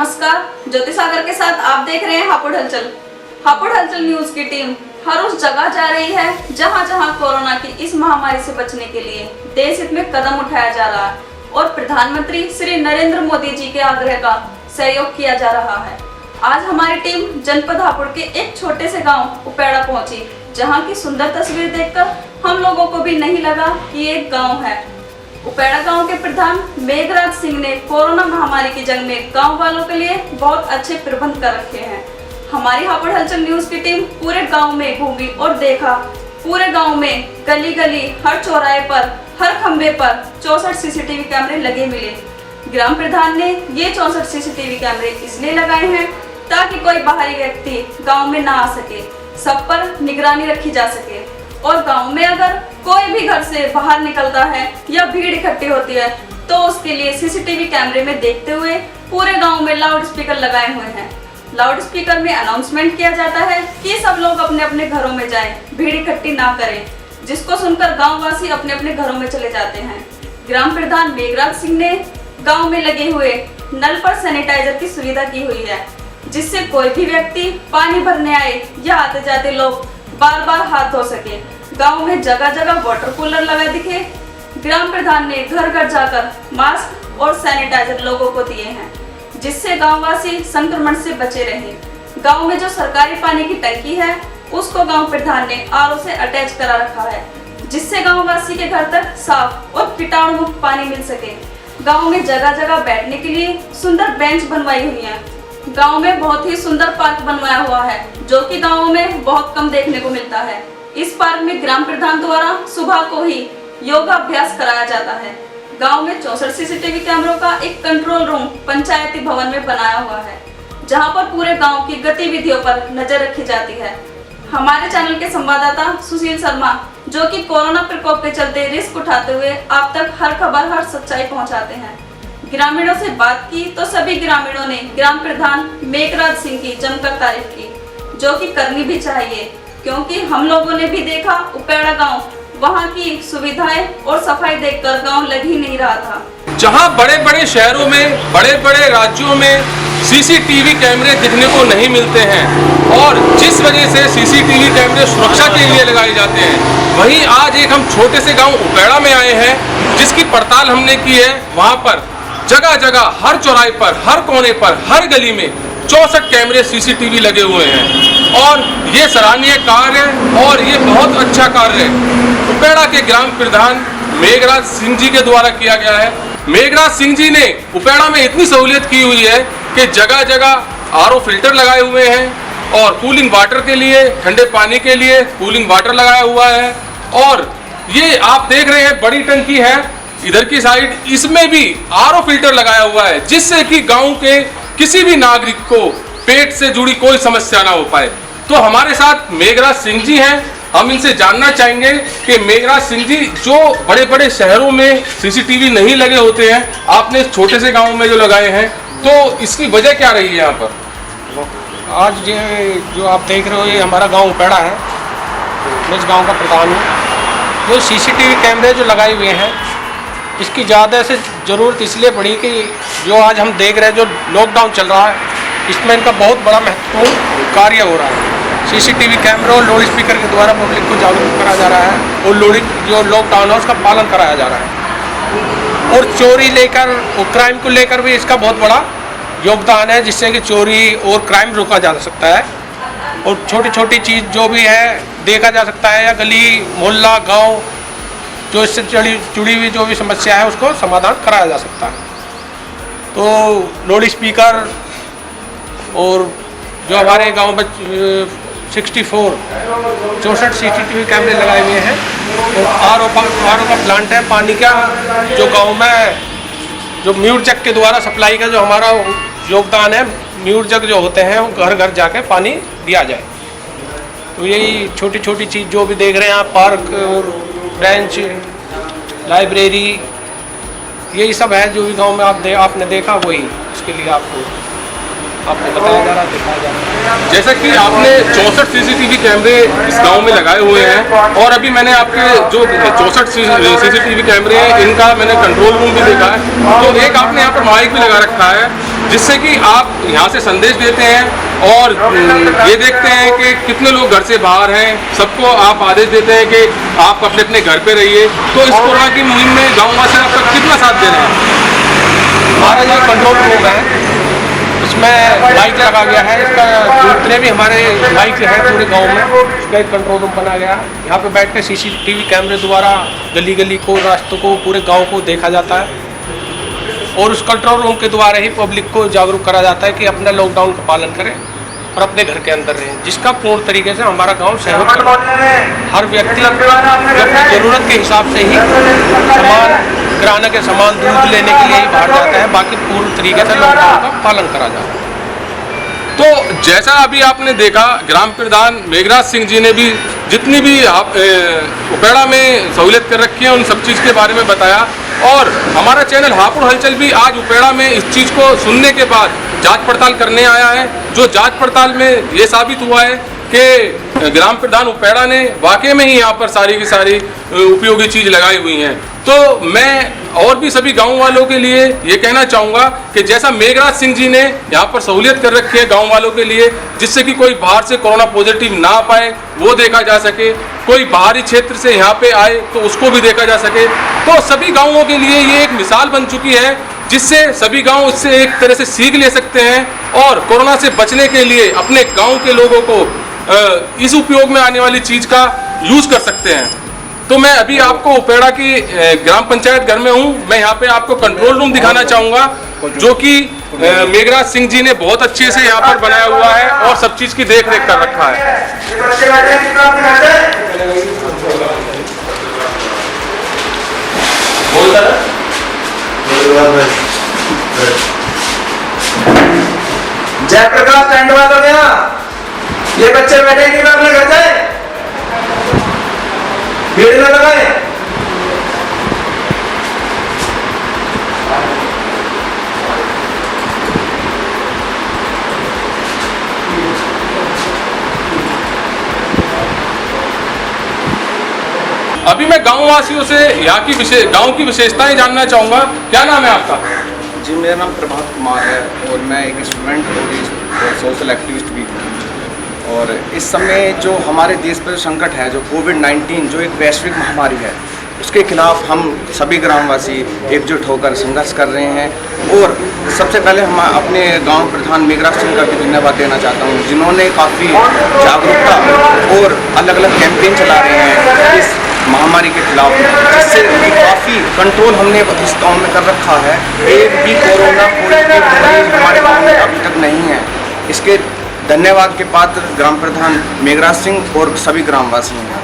नमस्कार, ज्योति सागर के साथ आप देख रहे हैं हापुड़ हलचल। हापुड़ हलचल न्यूज की टीम हर उस जगह जा रही है जहां जहां कोरोना की इस महामारी से बचने के लिए देश हित में कदम उठाया जा रहा है और प्रधानमंत्री श्री नरेंद्र मोदी जी के आग्रह का सहयोग किया जा रहा है। आज हमारी टीम जनपद हापुड़ के एक छोटे से गाँव उपेड़ा पहुंची, जहाँ की सुंदर तस्वीर देखकर हम लोगों को भी नहीं लगा कि ये एक गाँव है। उपेड़ा गांव के प्रधान मेघराज सिंह ने कोरोना महामारी की जंग में गांव वालों के लिए बहुत अच्छे प्रबंध कर रखे हैं। हमारी हापुड़ हलचल न्यूज की टीम पूरे गांव में घूमी और देखा, पूरे गांव में गली गली हर चौराहे पर हर खंबे पर 64 सीसीटीवी कैमरे लगे मिले। ग्राम प्रधान ने ये 64 सीसीटीवी कैमरे इसलिए लगाए हैं ताकि कोई बाहरी व्यक्ति गाँव में ना आ सके, सब पर निगरानी रखी जा सके। और गांव में अगर कोई भी घर से बाहर निकलता है या भीड़ इकट्ठी होती है तो उसके लिए सीसीटीवी कैमरे में देखते हुए पूरे गांव में लाउड स्पीकर लगाए हुए हैं। लाउड स्पीकर में अनाउंसमेंट किया जाता है कि सब लोग अपने अपने घरों में जाएं, भीड़ इकट्ठी ना करें, जिसको सुनकर गाँववासी अपने अपने घरों में चले जाते हैं। ग्राम प्रधान मेघराज सिंह ने गाँव में लगे हुए नल पर सैनिटाइजर की सुविधा की हुई है, जिससे कोई भी व्यक्ति पानी भरने आए या आते जाते लोग बार बार हाथ धो सके। गांव में जगह जगह वाटर कूलर लगा दिखे। ग्राम प्रधान ने घर घर जाकर मास्क और सैनिटाइजर लोगों को दिए हैं, जिससे गांववासी संक्रमण से बचे रहे। गांव में जो सरकारी पानी की टंकी है उसको गांव प्रधान ने आरओ से अटैच करा रखा है, जिससे गांववासी के घर तक साफ और कीटाणु मुक्त पानी मिल सके। गाँव में जगह जगह बैठने के लिए सुंदर बेंच बनवाई हुई है। गांव में बहुत ही सुंदर पार्क बनवाया हुआ है, जो कि गाँव में बहुत कम देखने को मिलता है। इस पार्क में ग्राम प्रधान द्वारा सुबह को ही योगा अभ्यास कराया जाता है। गांव में 64 सीसीटीवी कैमरों का एक कंट्रोल रूम पंचायती भवन में बनाया हुआ है, जहां पर पूरे गांव की गतिविधियों पर नजर रखी जाती है। हमारे चैनल के संवाददाता सुशील शर्मा, जो कि कोरोना प्रकोप के चलते रिस्क उठाते हुए आप तक हर खबर हर सच्चाई पहुंचाते हैं, ग्रामीणों से बात की तो सभी ग्रामीणों ने ग्राम प्रधान मेघराज सिंह की जमकर तारीफ की, जो कि करनी भी चाहिए, क्योंकि हम लोगों ने भी देखा उपेड़ा गांव, वहां की सुविधाएं और सफाई देखकर गांव लग ही नहीं रहा था। जहां बड़े बड़े शहरों में, बड़े बड़े राज्यों में सीसीटीवी कैमरे दिखने को नहीं मिलते हैं और जिस वजह से सीसीटीवी कैमरे सुरक्षा के लिए लगाए जाते हैं, वहीं आज एक हम छोटे से गांव उपेड़ा में आए हैं, जिसकी पड़ताल हमने की है। वहां पर जगह जगह हर चौराहे पर, हर कोने पर, हर गली में 64 कैमरे सीसीटीवी लगे हुए हैं और ये सराहनीय कार्य है और ये बहुत अच्छा कार्य उपेड़ा के ग्राम प्रधान मेघराज सिंह जी के द्वारा किया गया है। मेघराज सिंह जी ने उपेड़ा में इतनी सहूलियत की हुई है कि जगह जगह आरओ फिल्टर लगाए हुए हैं और कूलिंग वाटर के लिए, ठंडे पानी के लिए कूलिंग वाटर लगाया हुआ है। और ये आप देख रहे हैं बड़ी टंकी है इधर की साइड, इसमें भी आरओ फिल्टर लगाया हुआ है, जिससे कि गाँव के किसी भी नागरिक को पेट से जुड़ी कोई समस्या ना हो पाए। तो हमारे साथ मेघराज सिंह जी हैं, हम इनसे जानना चाहेंगे कि मेघराज सिंह जी, जो बड़े बड़े शहरों में सीसीटीवी नहीं लगे होते हैं, आपने छोटे से गांव में जो लगाए हैं, तो इसकी वजह क्या रही है यहाँ पर? आज ये जो आप देख रहे हो ये हमारा गांव उपेड़ा है, मैं इस गांव का प्रधान हूँ। जो सीसीटीवी कैमरे जो लगाए हुए हैं, इसकी ज़्यादा से ज़रूरत इसलिए पड़ी कि जो आज हम देख रहे हैं जो लॉकडाउन चल रहा है, इसमें इनका बहुत बड़ा महत्वपूर्ण कार्य हो रहा है। सीसीटीवी कैमरों और लाउड स्पीकर के द्वारा पब्लिक को जागरूक करा जा रहा है और जो लॉकडाउन है उसका पालन कराया जा रहा है। और चोरी लेकर और क्राइम को लेकर भी इसका बहुत बड़ा योगदान है, जिससे कि चोरी और क्राइम रोका जा सकता है और छोटी छोटी चीज़ जो भी है देखा जा सकता है, या गली मोहल्ला गाँव जो इससे जुड़ी हुई जो भी समस्या है उसको समाधान कराया जा सकता है। तो लाउड स्पीकर और जो हमारे गांव में 64 सीसीटीवी कैमरे लगाए हुए हैं और आरओ का प्लांट है पानी का, जो गांव में जो म्यूर जग के द्वारा सप्लाई का जो हमारा योगदान है, म्यूर जग जो होते हैं वो घर घर जाके पानी दिया जाए। तो यही छोटी छोटी चीज़ जो भी देख रहे हैं आप, पार्क और बेंच, लाइब्रेरी, यही सब है जो भी गांव में आपने देखा, वही इसके लिए आपको बताया जा रहा है, दिखाया जा रहा है। जैसा कि आपने 64 सीसीटीवी कैमरे इस गांव में लगाए हुए हैं और अभी मैंने आपके जो 64 सीसीटीवी कैमरे हैं इनका मैंने कंट्रोल रूम भी देखा है, तो एक आपने यहाँ पर माइक भी लगा रखा है, जिससे कि आप यहाँ से संदेश देते हैं और ये देखते हैं कि कितने लोग घर से बाहर हैं, सबको आप आदेश देते हैं कि आप अपने अपने घर पे रहिए। तो इस कोरोना की मुहिम में गाँव वासी आप तक कितना साथ दे रहे हैं? हमारा जो कंट्रोल रूम है इसमें लाइट लगा गया है, इसका जितने भी हमारे लाइट है पूरे गांव में उसका एक कंट्रोल रूम बना गया है। यहाँ पे बैठ के CCTV कैमरे द्वारा गली गली को, रास्तों को, पूरे गांव को देखा जाता है और उस कंट्रोल रूम के द्वारा ही पब्लिक को जागरूक करा जाता है कि अपना लॉकडाउन का पालन करें और अपने घर के अंदर रहें, जिसका पूर्ण तरीके से हमारा गाँव सहयोग करता है। हर व्यक्ति अपनी ज़रूरत के हिसाब से ही सामान किराना के सामान, दूध लेने के लिए ही बाहर जाता है, बाकी पूर्ण तरीके से लॉकडाउन का पालन करा जाता है। तो जैसा अभी आपने देखा, ग्राम प्रधान मेघराज सिंह जी ने भी जितनी भी उपेड़ा में सहूलियत कर रखी है उन सब चीज़ के बारे में बताया और हमारा चैनल हापुड़ हलचल भी आज उपेड़ा में इस चीज़ को सुनने के बाद जांच पड़ताल करने आया है। जो जांच पड़ताल में ये साबित हुआ है कि ग्राम प्रधान उपेड़ा ने वाकई में ही यहाँ पर सारी की सारी उपयोगी चीज़ लगाई हुई हैं। तो मैं और भी सभी गांव वालों के लिए ये कहना चाहूँगा कि जैसा मेघराज सिंह जी ने यहाँ पर सहूलियत कर रखी है गांव वालों के लिए, जिससे कि कोई बाहर से कोरोना पॉजिटिव ना पाए वो देखा जा सके, कोई बाहरी क्षेत्र से यहाँ पे आए तो उसको भी देखा जा सके, तो सभी गाँवों के लिए ये एक मिसाल बन चुकी है जिससे सभी गांव इससे एक तरह से सीख ले सकते हैं और कोरोना से बचने के लिए अपने गाँव के लोगों को इस उपयोग में आने वाली चीज़ का यूज़ कर सकते हैं। तो मैं अभी आपको उपेड़ा की ग्राम पंचायत घर में हूँ। मैं यहाँ पे आपको कंट्रोल रूम दिखाना चाहूँगा जो कि मेघराज सिंह जी ने बहुत अच्छे से यहाँ पर बनाया हुआ है और सब चीज़ की देख रेख कर रखा है। जयप्रकाश टेंट वाला गया, ये बच्चे बैठे कि मैं अपने घर जाए, भीड़ न लगाए। अभी मैं गांव वासियों से यहाँ की गांव की विशेषताएं जानना चाहूँगा। क्या नाम है आपका? जी, मेरा नाम प्रभात कुमार है और मैं एक स्टूडेंट और सोशल एक्टिविस्ट भी हूँ। और इस समय जो हमारे देश पर संकट है, जो कोविड-19 जो एक वैश्विक महामारी है, उसके खिलाफ हम सभी ग्रामवासी एकजुट होकर संघर्ष कर रहे हैं। और सबसे पहले हम अपने गांव प्रधान मेघराज सिंह का भी धन्यवाद देना चाहता हूं, जिन्होंने काफ़ी जागरूकता और अलग अलग कैंपेन चला रहे हैं इस महामारी के खिलाफ, जिससे काफ़ी कंट्रोल हमने इस गाँव में कर रखा है। एक भी कोरोना पॉजिटिव मरीज हमारे गाँव में अभी तक नहीं है। इसके धन्यवाद के पात्र ग्राम प्रधान मेघराज सिंह और सभी ग्रामवासी हैं।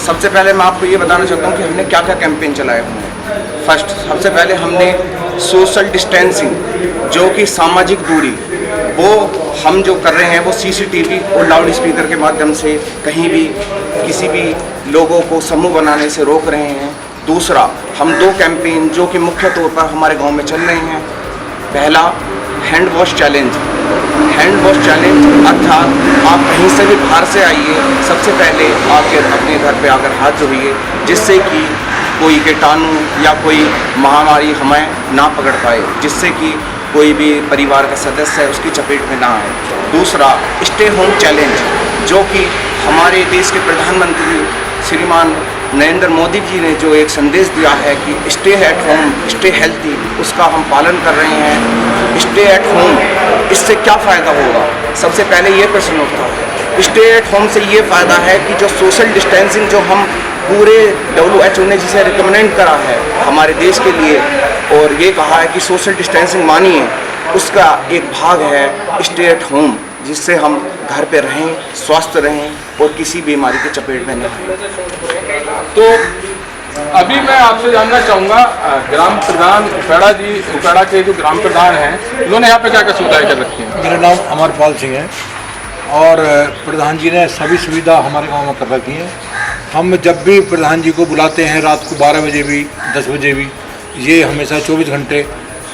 सबसे पहले मैं आपको ये बताना चाहता हूँ कि हमने क्या क्या कैंपेन चलाए हुए हैं। फर्स्ट, सबसे पहले हमने सोशल डिस्टेंसिंग, जो कि सामाजिक दूरी, वो हम जो कर रहे हैं वो CCTV और लाउड स्पीकर के माध्यम से कहीं भी किसी भी लोगों को समूह बनाने से रोक रहे हैं। दूसरा, हम 2 कैंपेन जो कि मुख्य तौर पर हमारे गाँव में चल रहे हैं। पहला, hand wash challenge. Hand wash challenge अर्थात आप कहीं से भी बाहर से आइए, सबसे पहले आके अपने घर पे आकर हाथ धोइए, जिससे कि कोई कीटाणु या कोई महामारी हमें ना पकड़ पाए, जिससे कि कोई भी परिवार का सदस्य है उसकी चपेट में ना आए। दूसरा, स्टे होम चैलेंज, जो कि हमारे देश के प्रधानमंत्री श्रीमान नरेंद्र मोदी जी ने जो एक संदेश दिया है कि stay at home stay healthy, उसका हम पालन कर रहे हैं। स्टे एट होम, इससे क्या फ़ायदा होगा? सबसे पहले ये प्रश्न उठता है। स्टे एट होम से ये फ़ायदा है कि जो सोशल डिस्टेंसिंग जो हम पूरे WHO ने जिसे रिकमेंड करा है हमारे देश के लिए, और ये कहा है कि सोशल डिस्टेंसिंग मानिए, उसका एक भाग है स्टे एट होम, जिससे हम घर पे रहें, स्वस्थ रहें और किसी बीमारी के चपेट में न आए। तो अभी मैं आपसे जानना चाहूँगा, ग्राम प्रधान उपेड़ा जी, उपेड़ा के जो ग्राम प्रधान हैं, उन्होंने यहाँ पे क्या क्या सुविधाएं कर रखी हैं? मेरा नाम अमरपाल सिंह है और प्रधान जी ने सभी सुविधा हमारे गांव में कर रखी है। हम जब भी प्रधान जी को बुलाते हैं, रात को 12 बजे भी, 10 बजे भी, ये हमेशा 24 घंटे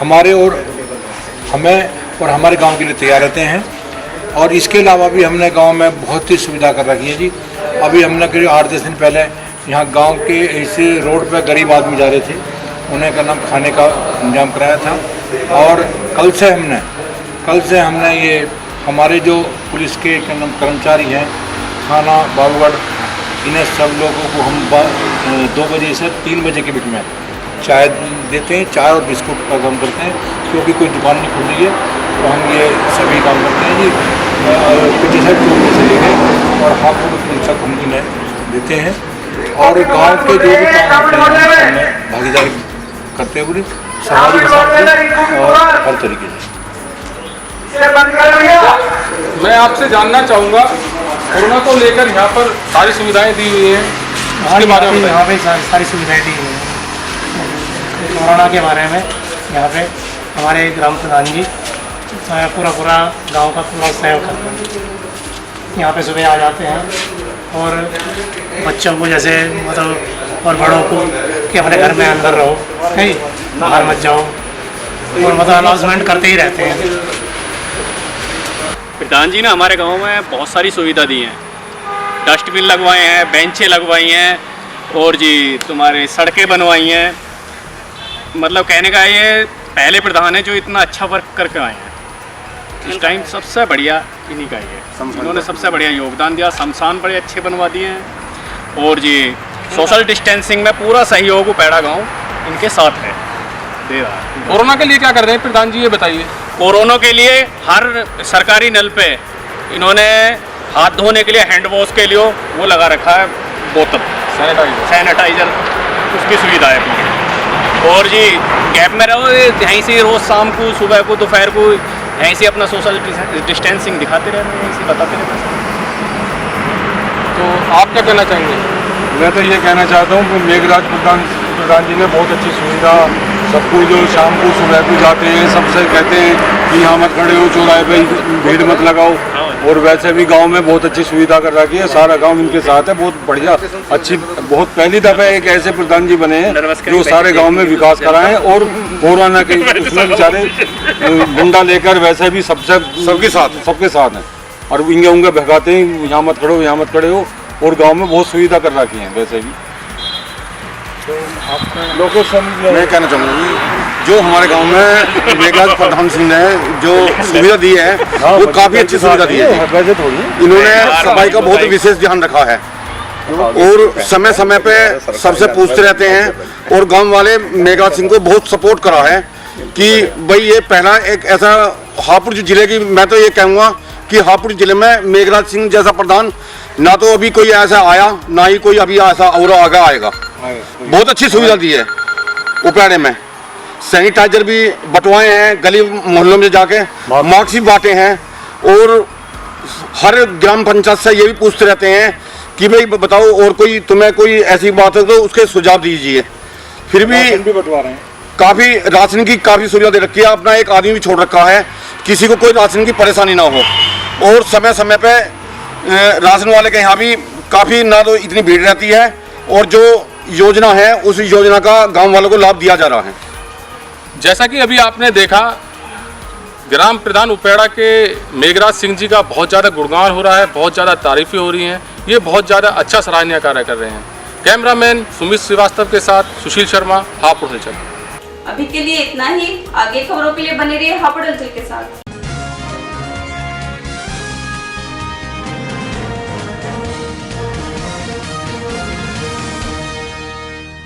हमारे और हमें और हमारे गांव के लिए तैयार रहते हैं। और इसके अलावा भी हमने गांव में बहुत ही सुविधा कर रखी है जी। अभी हमने करीब 8-10 दिन पहले यहाँ गांव के ऐसे रोड पर गरीब आदमी जा रहे थे, उन्हें का नाम खाने का इंतजाम कराया था। और कल से हमने कल से हमने ये हमारे जो पुलिस के कर्मचारी हैं थाना बाबूगढ़, इन्हें सब लोगों को हम 2 बजे से 3 बजे के बीच में चाय देते हैं। चाय और बिस्कुट का काम करते हैं, क्योंकि कोई दुकान नहीं खुल रही है, तो हम ये सभी काम करते हैं जी। पीछे साइड 2 बजे से लेकर और हापुड़ तक हम इन्हें देते हैं। और गांव के जो भी काम होते हैं उनमें भागीदारी करते हुए समाज के साथ और हर तरीके से। मैं आपसे जानना चाहूँगा, कोरोना को लेकर यहाँ पर सारी सुविधाएं दी हुई हैं, उसके बारे में यहाँ पे सारी सुविधाएं दी हुई हैं। कोरोना के बारे में यहाँ पे हमारे ग्राम प्रधान जी पूरा गांव का पूरा सहयोग करते हैं। यहाँ पे सुबह आ जाते हैं और बच्चों को जैसे मतलब और बड़ों को कि अपने घर में अंदर रहो, नहीं बाहर मत जाओ, और मतलब अनाउंसमेंट करते ही रहते हैं। प्रधान जी ने हमारे गांव में बहुत सारी सुविधा दी हैं, डस्टबिन लगवाए हैं, बेंचें लगवाई हैं, और जी तुम्हारे सड़कें बनवाई हैं। मतलब कहने का ये पहले प्रधान है जो इतना अच्छा वर्क करके आए हैं। इस टाइम सबसे बढ़िया इन्हीं का ही है, इन्होंने सबसे बढ़िया योगदान दिया। शमशान बड़े अच्छे बनवा दिए हैं, और जी सोशल डिस्टेंसिंग में पूरा सहयोग उपेड़ा गाँव इनके साथ है, दे रहा है। कोरोना के लिए क्या कर रहे हैं प्रधान जी, ये बताइए। कोरोना के लिए हर सरकारी नल पे इन्होंने हाथ धोने के लिए हैंड वॉश के लिए वो लगा रखा है, बोतल सैनिटाइजर, उसकी सुविधा है पूरी। और जी गैप में रहो, यहीं से रोज़ शाम को, सुबह को, दोपहर को यहीं से अपना सोशल डिस्टेंसिंग दिखाते रहते हैं, यहीं से बताते रहते हैं। तो आप क्या कहना चाहेंगे? मैं तो ये कहना चाहता हूँ कि मेघराज प्रधान जी ने बहुत अच्छी सुविधा, सबको जो शाम को सुबह को जाते हैं सबसे कहते हैं कि यहाँ मत खड़े हो, चौराहे पे भीड़ मत लगाओ। और वैसे भी गांव में बहुत अच्छी सुविधा कर रखी है, सारा गांव इनके साथ है, बहुत बढ़िया अच्छी। बहुत पहली दफ़ा एक ऐसे प्रधान जी बने हैं जो सारे गांव में विकास कराएं, और कोरोना के उसमें बेचारे गुंडा लेकर वैसे भी सबके साथ हैं, और इंगे उंगे भगाते हैं, यहाँ मत खड़ो, यहाँ मत खड़े हो, और गांव में बहुत सुविधा कर रखी है। वैसे भी मैं कहना चाहूँगा जो हमारे गांव में मेघराज प्रधान सिंह ने जो सुविधा दी है वो काफ़ी अच्छी सुविधा दी है। इन्होंने सफाई का बहुत विशेष ध्यान रखा है, और समय समय पे सबसे पूछते रहते हैं, और गांव वाले मेघराज सिंह को बहुत सपोर्ट करा है कि भाई ये पहला एक ऐसा हापुड़ जिले की, मैं तो ये कहूँगा कि हापुड़ जिले में मेघराज सिंह जैसा प्रधान ना तो अभी कोई ऐसा आया, ना ही कोई अभी ऐसा और आगे आएगा। बहुत अच्छी सुविधा दी है। उपेड़े में सैनिटाइजर भी बंटवाए हैं, गली मोहल्लों में जाके मास्क भी बांटे हैं, और हर ग्राम पंचायत से ये भी पूछते रहते हैं कि भाई बताओ और कोई तुम्हें कोई ऐसी बात है तो उसके सुझाव दीजिए। फिर भी बंटवा रहे हैं, काफ़ी राशन की काफ़ी सुविधा दे रखी है। अपना एक आदमी भी छोड़ रखा है, किसी को कोई राशन की परेशानी ना हो, और समय समय पे राशन वाले के यहाँ भी काफ़ी ना तो इतनी भीड़ रहती है, और जो योजना है उस योजना का गांव वालों को लाभ दिया जा रहा है। जैसा कि अभी आपने देखा, ग्राम प्रधान उपेड़ा के मेघराज सिंह जी का बहुत ज़्यादा गुणगान हो रहा है, बहुत ज़्यादा तारीफ़ें हो रही हैं, ये बहुत ज़्यादा अच्छा सराहनीय कार्य कर रहे हैं। कैमरामैन सुमित श्रीवास्तव के साथ सुशील शर्मा, हापुड़ हलचल। अभी के लिए इतना ही, आगे खबरों के लिए बने रहिए हापुड़ हलचल के साथ।